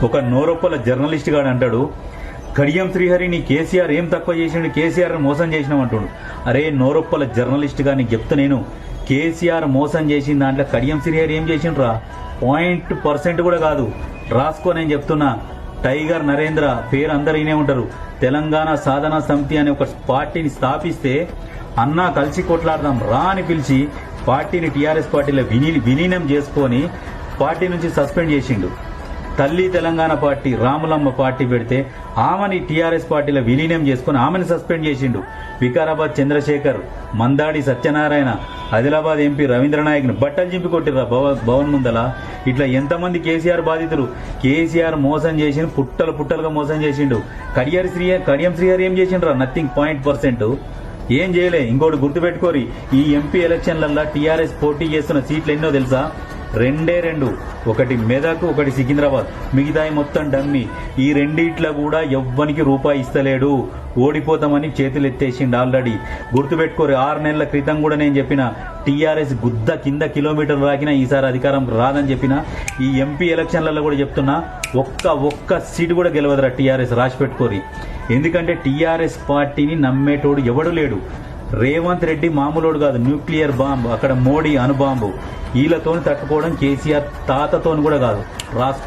ఒక నోరొప్పల జర్నలిస్ట్ గాడు అంటాడు, కడియం శ్రీహరిని కేసీఆర్ ఏం తక్కువ చేసిండు, కేసీఆర్ మోసం చేసినాం అంటుండు. అరే నోరొప్పల జర్నలిస్ట్ గా నీకు చెప్తా నేను, కేసీఆర్ మోసం చేసిన దాంట్లో కడియం శ్రీహరి ఏం చేసిండ్రా? 0.% కూడా కాదు. రాసుకో, నేను చెప్తున్నా. టైగర్ నరేంద్ర పేరు అందరు ఈనే ఉంటారు. తెలంగాణ సాధనా సమితి అనే ఒక పార్టీని స్థాపిస్తే అన్నా కలిసి కొట్లాడదాం రా అని పిలిచి పార్టీని టీఆర్ఎస్ పార్టీలో విలీనం చేసుకొని పార్టీ నుంచి సస్పెండ్ చేసిండు. తల్లి తెలంగాణ పార్టీ రాములమ్మ పార్టీ పెడితే ఆమెని టీఆర్ఎస్ పార్టీలో విలీనం చేసుకుని ఆమెను సస్పెండ్ చేసిండు. వికారాబాద్ చంద్రశేఖర్, మందాడి సత్యనారాయణ, ఆదిలాబాద్ ఎంపీ రవీంద్రనాయక్ని బట్టలు చింపి కొట్టిర్రా భవన్ ముందల. ఇట్లా ఎంతమంది కేసీఆర్ బాధితులు. కేసీఆర్ మోసం చేసిండు, పుట్టలుగా మోసం చేసిండు. కడియం శ్రీహరి ఏం చేసిండ్రా? నథింగ్. 0% ఏం చేయలే. ఇంకోటి గుర్తుపెట్టుకోరి, ఈ ఎంపీ ఎలక్షన్లల్లో టీఆర్ఎస్ పోటీ చేస్తున్న సీట్లు ఎన్నో తెలుసా? 2 ఒకటి మెదక్, ఒకటి సికింద్రాబాద్. మిగతాయి మొత్తం డమ్మి. ఈ రెండిట్లో కూడా ఎవ్వనికి రూపాయి ఇస్తలేడు. ఓడిపోతామని చేతులు ఎత్తేసిండు ఆల్రెడీ. గుర్తుపెట్టుకోరు, 6 నెలల క్రితం కూడా నేను చెప్పిన టీఆర్ఎస్ గుద్ద కింద కిలోమీటర్లు రాకినా ఈసారి అధికారం రాదని చెప్పిన. ఈ ఎంపీ ఎలక్షన్లలో కూడా చెప్తున్నా, ఒక్క సీటు కూడా గెలవదురా టీఆర్ఎస్. రాసి పెట్టుకోరి. ఎందుకంటే టీఆర్ఎస్ పార్టీని నమ్మేటోడు ఎవడు లేడు. రేవంత్ రెడ్డి మామూలుడు కాదు, న్యూక్లియర్ బాంబు. అక్కడ మోడీ అణుబాంబు. వీళ్ళతోని తట్టుకోవడం కేసీఆర్ తాతతోని కూడా కాదు. రాసుకో.